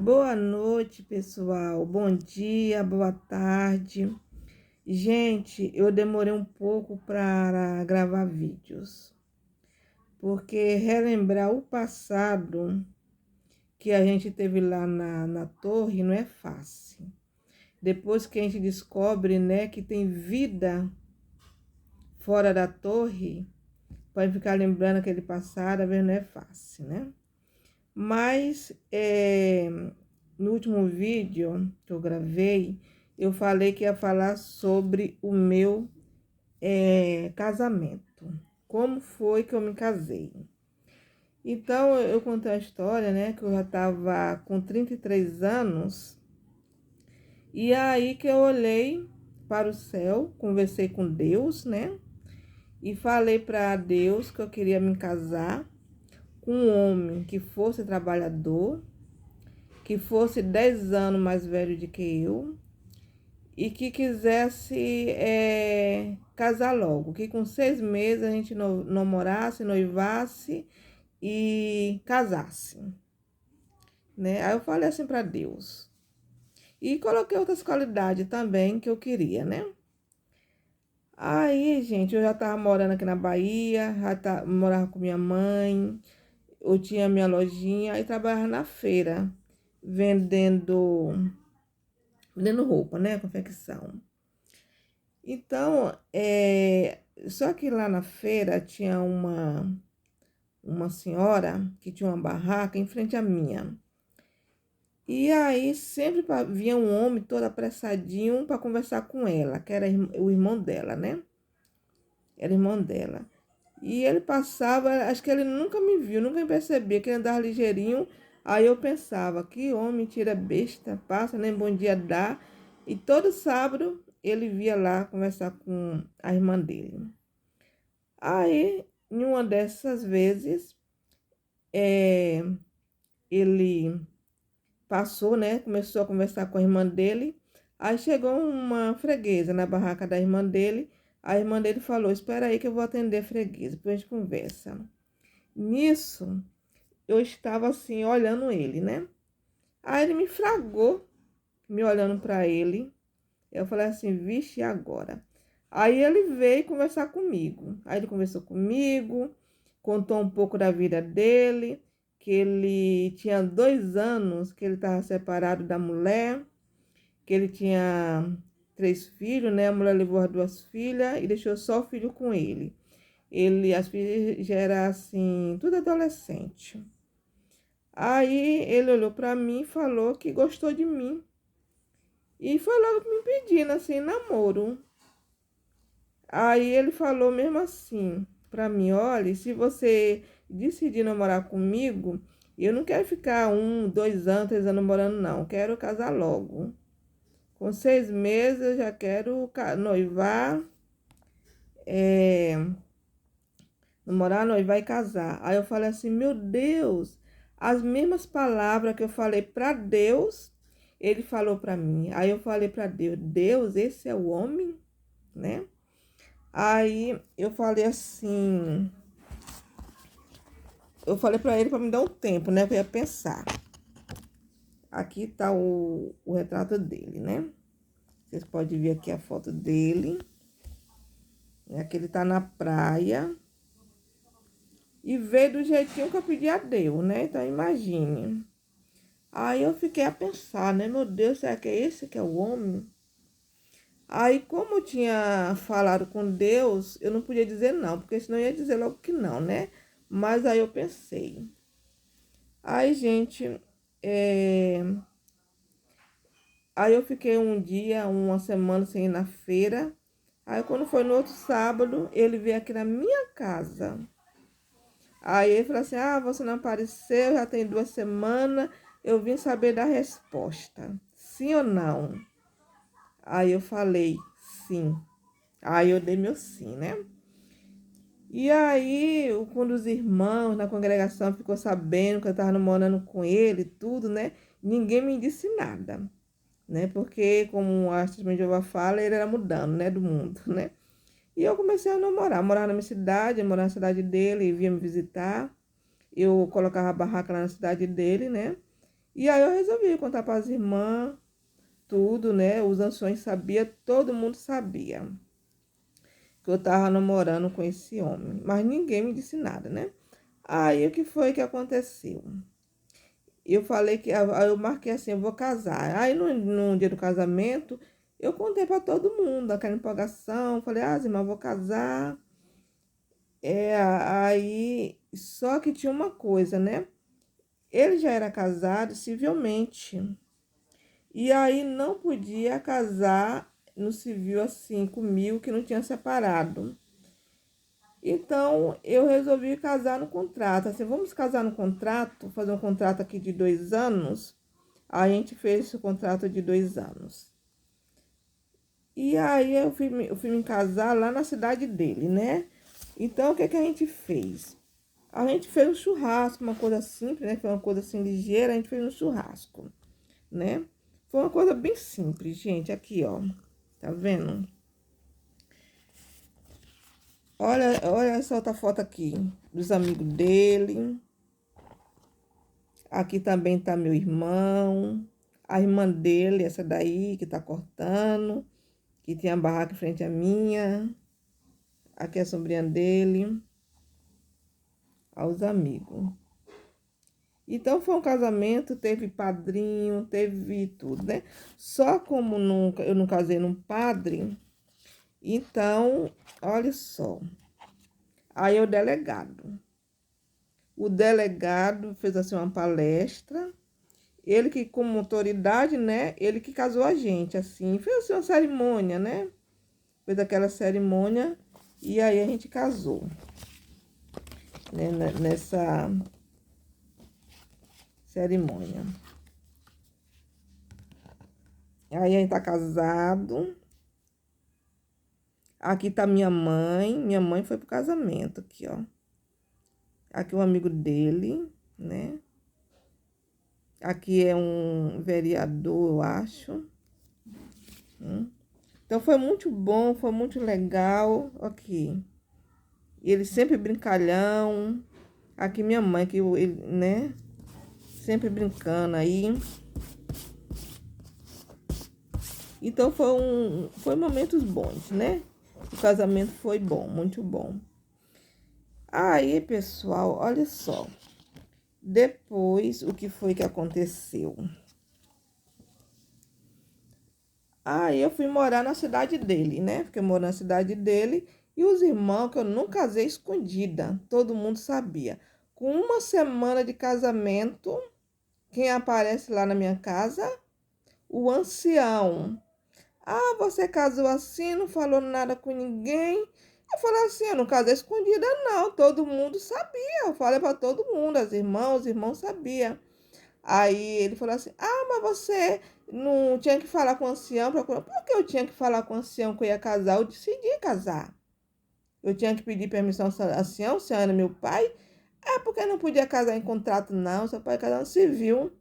Boa noite, pessoal. Bom dia, boa tarde. Gente, eu demorei um pouco para gravar vídeos, porque relembrar o passado que a gente teve lá na torre não é fácil. Depois que a gente descobre, né, que tem vida fora da torre, para ficar lembrando aquele passado, às vezes não é fácil, né? Mas no último vídeo que eu gravei, eu falei que ia falar sobre o meu casamento. Como foi que eu me casei. Então, eu contei a história, né? Que eu já estava com 33 anos. E aí que eu olhei para o céu, conversei com Deus, né? E falei para Deus que eu queria me casar com um homem que fosse trabalhador, que fosse 10 anos mais velho do que eu e que quisesse casar logo, que com 6 meses a gente namorasse, noivasse e casasse, né? Aí eu falei assim para Deus. E coloquei outras qualidades também que eu queria, né? Aí, gente, eu já tava morando aqui na Bahia, morava com minha mãe, eu tinha minha lojinha e trabalhava na feira, vendendo roupa, né? Confecção. Então, só que lá na feira tinha uma senhora que tinha uma barraca em frente à minha. E aí sempre vinha um homem todo apressadinho para conversar com ela, que era o irmão dela, né? Era irmão dela. E ele passava, acho que ele nunca me viu, nunca me percebia, que ele andava ligeirinho. Aí eu pensava, que homem tira besta, passa, nem bom dia dá. E todo sábado ele via lá conversar com a irmã dele. Aí, em uma dessas vezes, ele passou, né? Começou a conversar com a irmã dele. Aí chegou uma freguesa na barraca da irmã dele. A irmã dele falou: espera aí que eu vou atender a freguesa, depois a gente conversa. Nisso, eu estava assim, olhando ele, né? Aí ele me fragou, me olhando para ele. Eu falei assim: vixe, e agora? Aí ele veio conversar comigo. Aí ele conversou comigo, contou um pouco da vida dele, que ele tinha 2 anos que ele estava separado da mulher, que ele tinha 3 filhos, né? A mulher levou as 2 filhas e deixou só o filho com ele. As filhas já eram assim, tudo adolescente. Aí ele olhou para mim e falou que gostou de mim. E foi logo me pedindo assim, namoro. Aí ele falou mesmo assim para mim: olha, se você decidir namorar comigo, eu não quero ficar 1, 2 anos, 3 anos namorando, não. Quero casar logo. Com 6 meses eu já quero noivar, namorar, noivar e casar. Aí eu falei assim: meu Deus, as mesmas palavras que eu falei para Deus, ele falou para mim. Aí eu falei para Deus: Deus, esse é o homem, né? Aí eu falei assim, eu falei para ele para me dar um tempo, né? Que eu ia pensar. Aqui tá o retrato dele, né? Vocês podem ver aqui a foto dele. Aqui ele tá na praia. E veio do jeitinho que eu pedi a Deus, né? Então imagine. Aí eu fiquei a pensar, né? Meu Deus, será que é esse que é o homem? Aí, como eu tinha falado com Deus, eu não podia dizer não, porque senão eu ia dizer logo que não, né? Mas aí eu pensei. Aí, gente, aí eu fiquei um dia, uma semana sem ir na feira. Aí, quando foi no outro sábado, ele veio aqui na minha casa. Aí ele falou assim: ah, você não apareceu, já tem 2 semanas. Eu vim saber da resposta. Sim ou não? Aí eu falei, sim. Aí eu dei meu sim, né? E aí, quando os irmãos na congregação ficou sabendo que eu estava namorando com ele e tudo, né? Ninguém me disse nada, né? Porque, como a Testemunha de Jeová fala, ele era mudando, né? Do mundo, né? E eu comecei a namorar. Morar na minha cidade, morar na cidade dele, ele vinha me visitar. Eu colocava a barraca lá na cidade dele, né? E aí eu resolvi contar para as irmãs tudo, né? Os anciões sabiam, todo mundo sabia que eu tava namorando com esse homem, mas ninguém me disse nada, né? Aí o que foi que aconteceu? Eu falei que aí eu marquei assim, eu vou casar. Aí no dia do casamento, eu contei para todo mundo, aquela empolgação, falei, ah, irmã, vou casar. Aí, só que tinha uma coisa, né? Ele já era casado civilmente. E aí não podia casar no civil assim comigo, que não tinha separado. Então eu resolvi casar no contrato. Assim, vamos casar no contrato, fazer um contrato aqui de 2 anos. A gente fez esse contrato de 2 anos. E aí eu fui me casar lá na cidade dele, né? Então o que que a gente fez? A gente fez um churrasco, uma coisa simples, né? Foi uma coisa assim ligeira, a gente fez um churrasco, né? Foi uma coisa bem simples, gente. Aqui, ó. Tá vendo? Olha essa outra foto aqui, dos amigos dele. Aqui também tá meu irmão. A irmã dele, essa daí, que tá cortando. Que tem a barraca em frente à minha. Aqui é a sombrinha dele. Aos amigos. Então foi um casamento, teve padrinho, teve tudo, né? Só como nunca, eu não casei num padre, então, olha só. Aí o delegado. O delegado fez assim uma palestra. Ele que, como autoridade, né? Ele que casou a gente, assim. Fez assim uma cerimônia, né? Fez aquela cerimônia e aí a gente casou. Né? Nessa cerimônia. Aí a gente tá casado. Aqui tá minha mãe. Minha mãe foi pro casamento aqui, ó. Aqui um amigo dele, né? Aqui é um vereador, eu acho. Então foi muito bom, foi muito legal. Aqui. Ele sempre brincalhão. Aqui minha mãe, que ele, né? Sempre brincando aí. Então foi momentos bons, né? O casamento foi bom, muito bom. Aí, pessoal, olha só. Depois, o que foi que aconteceu? Aí eu fui morar na cidade dele, né? Fiquei morando na cidade dele. E os irmãos, que eu não casei escondida, todo mundo sabia. Com uma semana de casamento, quem aparece lá na minha casa? O ancião. Ah, você casou assim, não falou nada com ninguém? Eu falei assim, eu não casei escondida não, todo mundo sabia. Eu falei para todo mundo, os irmãos sabiam. Aí ele falou assim, ah, mas você não tinha que falar com o ancião? Por que eu tinha que falar com o ancião que eu ia casar? Eu decidi casar. Eu tinha que pedir permissão ao ancião, o ancião era meu pai. É porque não podia casar em contrato não, só pode casar no civil.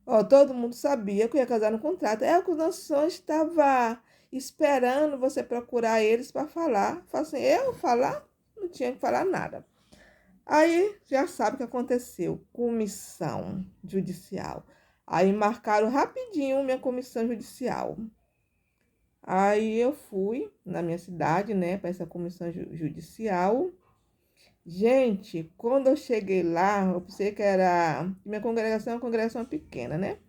Ó, todo mundo sabia que eu ia casar no contrato. É o que o anciões estava esperando você procurar eles para falar. Falei assim, eu falar? Não tinha que falar nada. Aí já sabe o que aconteceu. Comissão judicial. Aí marcaram rapidinho minha comissão judicial. Aí eu fui na minha cidade, né, para essa comissão judicial. Gente, quando eu cheguei lá, eu pensei que era. Minha congregação é uma congregação pequena, né?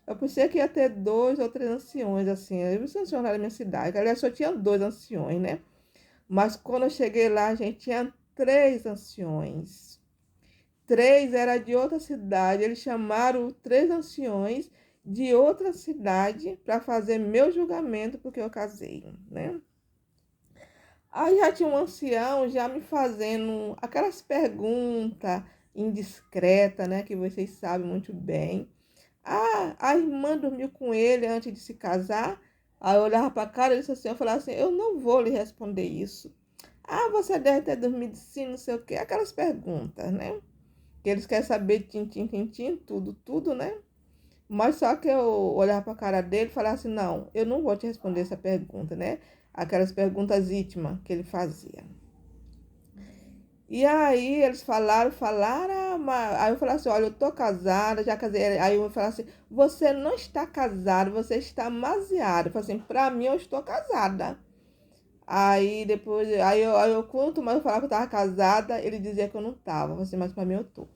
Eu pensei que ia ter 2 ou 3 anciões, assim. Eu vi anciões lá na minha cidade. Aliás, só tinha 2 anciões, né? Mas quando eu cheguei lá, a gente tinha 3 anciões. 3 era de outra cidade. Eles chamaram 3 anciões de outra cidade para fazer meu julgamento, porque eu casei, né? Aí já tinha um ancião já me fazendo aquelas perguntas indiscretas, né? Que vocês sabem muito bem. Ah, a irmã dormiu com ele antes de se casar. Aí eu olhava para a cara desse assim, eu falava assim, eu não vou lhe responder isso. Ah, você deve ter dormido sim, não sei o quê. Aquelas perguntas, né? Que eles querem saber tintim, tintim, tudo, tudo, né? Mas só que eu olhava para a cara dele e falava assim, não, eu não vou te responder essa pergunta, né? Aquelas perguntas íntimas que ele fazia. E aí eles falaram, aí eu falei assim, olha, eu tô casada, já casei. Aí eu falei assim, você não está casado, você está amaziado. Eu falei assim, pra mim eu estou casada. Aí depois, aí eu quanto mais eu falava que eu tava casada, ele dizia que eu não tava. Eu falei assim, mas pra mim eu tô.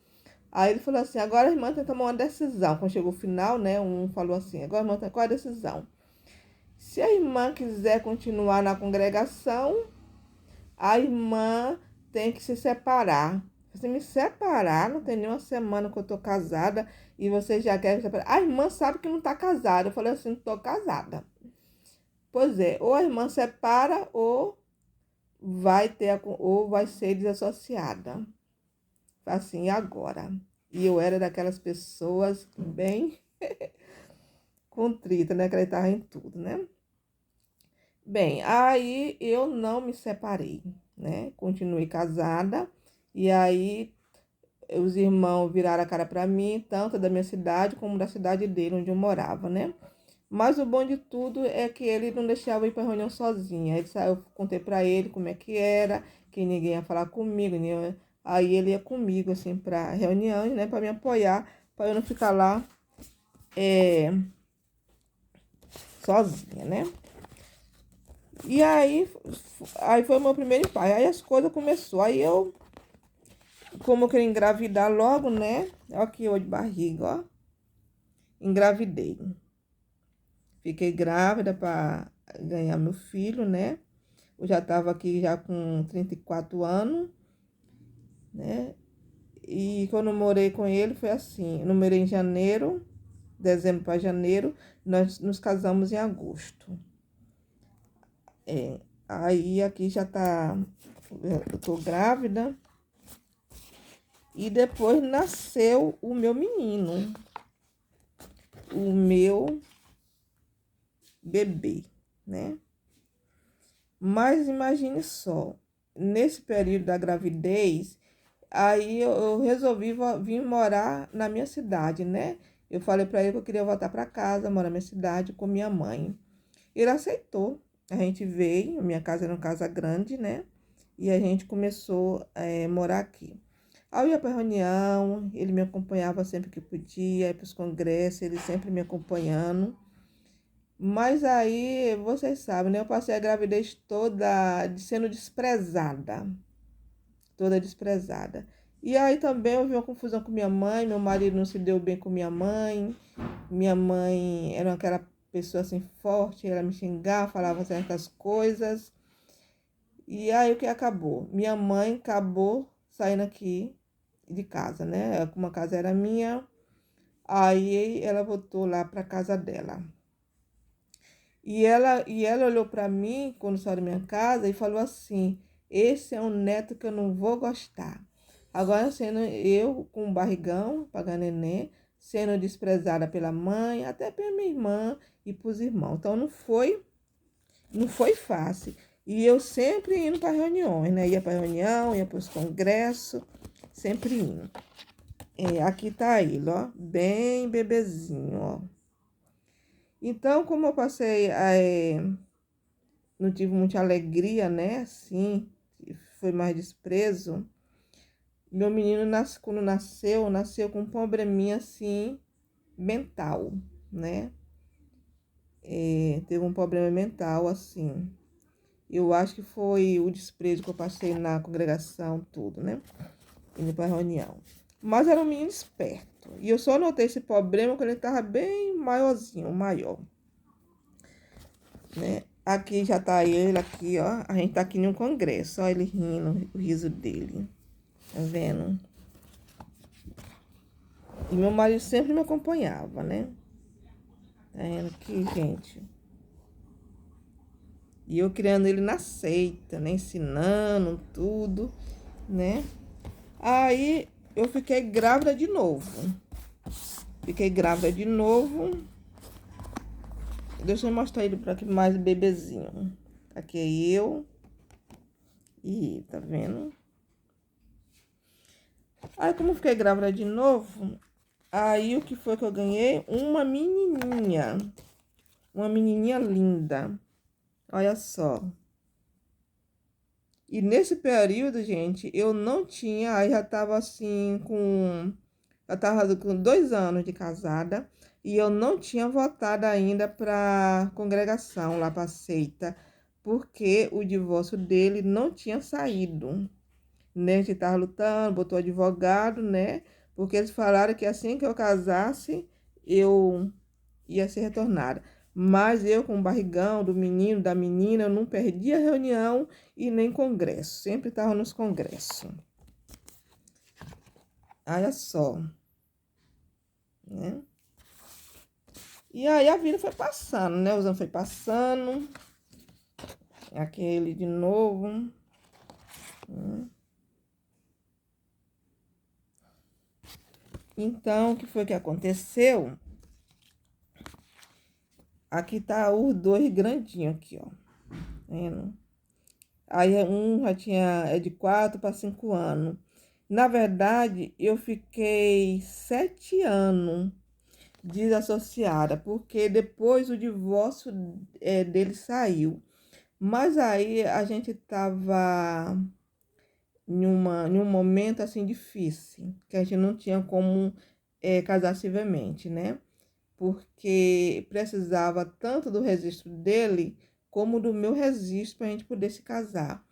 Aí ele falou assim, agora a irmã tem que tomar uma decisão. Quando chegou o final, né, um falou assim, agora a irmã tem qual é a decisão? Se a irmã quiser continuar na congregação, a irmã tem que se separar. Se me separar, não tem nenhuma semana que eu tô casada e você já quer se separar. A irmã sabe que não tá casada. Eu falei assim, não tô casada. Pois é, ou a irmã separa ou vai ser desassociada. Assim, agora. E eu era daquelas pessoas bem contrita, né? Acreditava em tudo, né? Bem, aí eu não me separei, né? Continuei casada. E aí os irmãos viraram a cara para mim, tanto da minha cidade como da cidade dele, onde eu morava, né? Mas o bom de tudo é que ele não deixava eu ir para reunião sozinha. Eu contei para ele como é que era, que ninguém ia falar comigo, aí ele ia comigo assim para reuniões, né, para me apoiar, para eu não ficar lá é, sozinha, né? E aí foi o meu primeiro pai. Aí as coisas começou. Aí eu, como eu queria engravidar logo, né? Ó aqui eu de barriga, ó. Engravidei. Fiquei grávida para ganhar meu filho, né? Eu já estava aqui já com 34 anos, né? E quando eu morei com ele foi assim, eu morei em janeiro, dezembro para janeiro, nós nos casamos em agosto. Aí aqui já tá, eu tô grávida e depois nasceu o meu menino, o meu bebê, né? Mas imagine só, nesse período da gravidez, aí eu resolvi vir morar na minha cidade, né? Eu falei para ele que eu queria voltar para casa, morar na minha cidade com minha mãe. Ele aceitou. A gente veio, a minha casa era uma casa grande, né? E a gente começou a morar aqui. Aí eu ia para reunião, ele me acompanhava sempre que podia, ia para os congressos, ele sempre me acompanhando. Mas aí, vocês sabem, né? Eu passei a gravidez toda sendo desprezada, toda desprezada. E aí também houve uma confusão com minha mãe, meu marido não se deu bem com minha mãe era aquela pessoa assim forte, ela me xingava, falava certas coisas. E aí o que acabou? Minha mãe acabou saindo aqui de casa, né? Como a casa era minha, aí ela voltou lá para casa dela. E ela olhou para mim quando saiu da minha casa e falou assim: esse é um neto que eu não vou gostar. Agora, sendo eu com um barrigão, pagar neném, sendo desprezada pela mãe, até pela minha irmã e para os irmãos. Então, não foi fácil. E eu sempre indo para reuniões, né? Ia para reunião, ia para os congressos, sempre indo. Aqui tá ele, ó, bem bebezinho, ó. Então, como eu passei não tive muita alegria, né? Assim, foi mais desprezo. Meu menino, quando nasceu com um probleminha assim, mental, né? Teve um problema mental, assim. Eu acho que foi o desprezo que eu passei na congregação, tudo, né? Indo pra reunião. Mas era um menino esperto. E eu só notei esse problema quando ele tava bem maiorzinho, maior, né? Aqui já tá ele, aqui, ó. A gente tá aqui em um congresso, ó, ele rindo, o riso dele. Tá vendo? E meu marido sempre me acompanhava, né? Tá vendo aqui, gente? E eu criando ele na seita, né? Ensinando tudo, né? Aí eu fiquei grávida de novo. Fiquei grávida de novo. Deixa eu mostrar ele para aqui mais bebezinho. Aqui é eu. E tá vendo? Aí como eu fiquei grávida de novo, aí o que foi que eu ganhei? Uma menininha. Uma menininha linda. Olha só. E nesse período, gente, eu não tinha, aí já tava assim eu tava com 2 anos de casada e eu não tinha votado ainda para congregação, lá para seita, porque o divórcio dele não tinha saído, né? A gente tava lutando, botou advogado, né? Porque eles falaram que assim que eu casasse, eu ia ser retornada. Mas eu, com o barrigão do menino, da menina, eu não perdia reunião e nem congresso. Sempre estava nos congressos. Olha só, né? E aí a vida foi passando, né? Os anos foi passando. Aquele de novo. Né? Então, o que foi que aconteceu? Aqui tá os dois grandinhos aqui, ó. Vendo? Aí um já tinha, é de 4 para 5 anos. Na verdade, eu fiquei 7 anos desassociada, porque depois o divórcio dele saiu. Mas aí a gente estava em um momento assim difícil, que a gente não tinha como casar civilmente, né? Porque precisava tanto do registro dele como do meu registro para a gente poder se casar.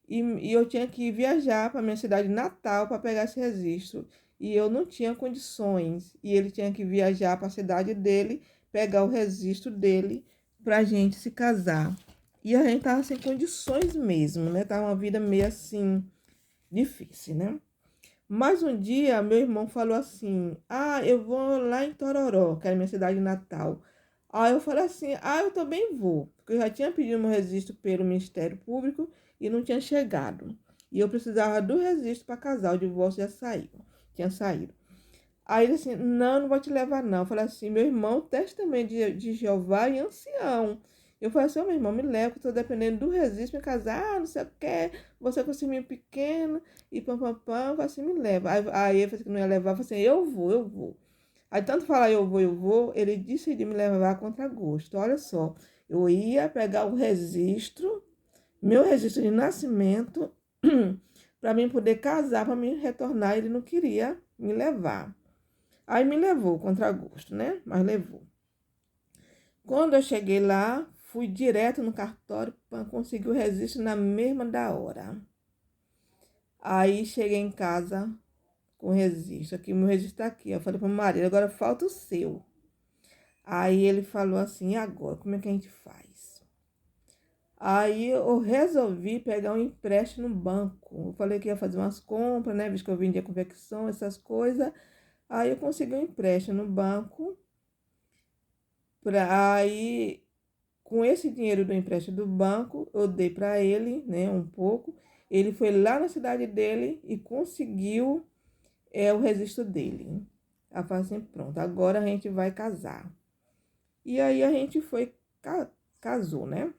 E eu tinha que viajar para minha cidade natal para pegar esse registro. E eu não tinha condições. E ele tinha que viajar para a cidade dele, pegar o registro dele para a gente se casar. E a gente tava sem condições mesmo, né? Tava uma vida meio assim, difícil, né? Mas um dia, meu irmão falou assim: Ah, eu vou lá em Tororó, que é a minha cidade natal. Aí eu falei assim: Ah, eu também vou, porque eu já tinha pedido meu registro pelo Ministério Público e não tinha chegado. E eu precisava do registro para casar, o divórcio já saiu, tinha saído. Aí ele assim: Não, não vou te levar, não. Eu falei assim: Meu irmão, testemunho de Jeová e ancião. Eu falei assim: Meu irmão, me leva, que eu tô dependendo do registro para casar, não sei o que, você com esse menino pequeno, e pam, pam, pam. Eu falei assim: Me leva. Aí ele falou que não ia levar, eu falei assim: Eu vou, eu vou. Aí tanto falar eu vou, ele decidiu me levar contra gosto. Olha só, eu ia pegar o registro, meu registro de nascimento, para mim poder casar, para mim retornar, ele não queria me levar. Aí me levou contra gosto, né? Mas levou. Quando eu cheguei lá, fui direto no cartório para conseguir o registro na mesma da hora. Aí cheguei em casa com o registro. Aqui, o meu registro tá aqui. Eu falei para o marido, agora falta o seu. Aí ele falou assim: e agora, como é que a gente faz? Aí eu resolvi pegar um empréstimo no banco. Eu falei que ia fazer umas compras, né? Visto que eu vendia confecção, essas coisas. Aí eu consegui um empréstimo no banco. Aí, com esse dinheiro do empréstimo do banco, eu dei para ele, né? Um pouco. Ele foi lá na cidade dele e conseguiu o registro dele. Aí eu falei assim: pronto, agora a gente vai casar. E aí a gente foi, casou, né?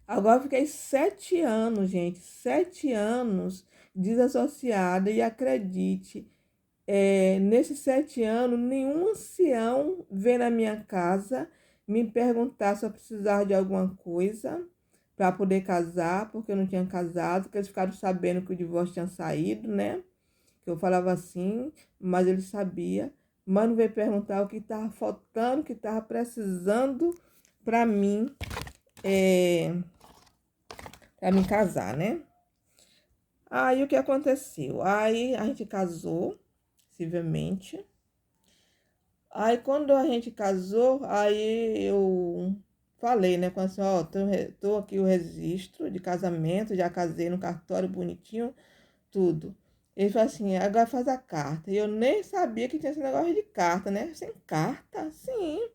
Agora eu fiquei 7 anos, gente, 7 anos desassociada e acredite, nesses 7 anos, nenhum ancião veio na minha casa me perguntar se eu precisava de alguma coisa para poder casar, porque eu não tinha casado, porque eles ficaram sabendo que o divórcio tinha saído, né? Que eu falava assim, mas ele sabia, mas não veio perguntar o que estava faltando, o que estava precisando para mim, para me casar, né? Aí o que aconteceu? Aí a gente casou, civilmente. Aí quando a gente casou, aí eu falei, né, com a senhora, ó, tô aqui o registro de casamento, já casei no cartório bonitinho, tudo. Ele falou assim: agora faz a carta. E eu nem sabia que tinha esse negócio de carta, né? Sem carta? Sim.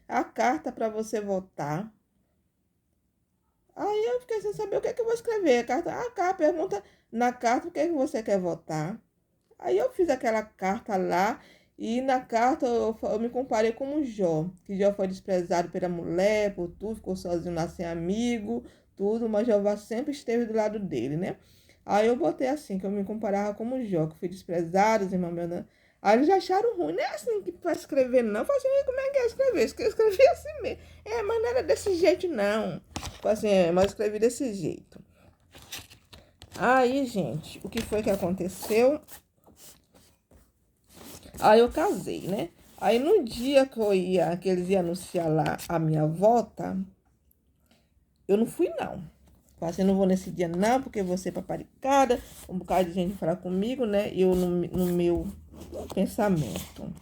A carta para você votar. Aí eu fiquei sem saber o que é que eu vou escrever. A carta pergunta na carta o que é que você quer votar. Aí eu fiz aquela carta lá e na carta eu me comparei com o Jó, que Jó foi desprezado pela mulher, por tudo, ficou sozinho lá sem amigo, tudo, mas Jeová sempre esteve do lado dele, né? Aí eu botei assim, que eu me comparava com o Jó, que fui desprezado, os irmãos meus, né? Aí eles acharam ruim, não é assim que vai escrever, não. Eu falei assim: como é que é escrever? Eu escrevi assim mesmo. Mas não era desse jeito, não. Eu falei assim: mas eu escrevi desse jeito. Aí, gente, o que foi que aconteceu? Aí eu casei, né? Aí no dia que eles iam anunciar lá a minha volta, eu não fui, não. Falei assim, não vou nesse dia não, porque vou ser paparicada, um bocado de gente falar comigo, né? Eu no meu pensamento.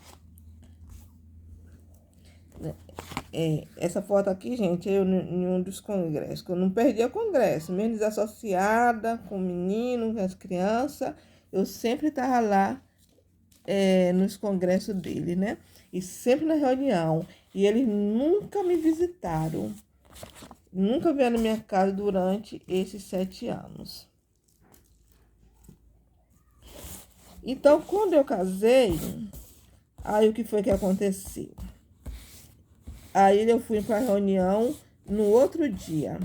Essa foto aqui, gente, eu em um dos congressos, que eu não perdi o congresso, mesmo desassociada com o menino, com as crianças, eu sempre estava lá nos congressos dele, né? E sempre na reunião. E eles nunca me visitaram, nunca vieram na minha casa durante esses 7 anos. Então, quando eu casei, aí o que foi que aconteceu? Aí eu fui para a reunião no outro dia.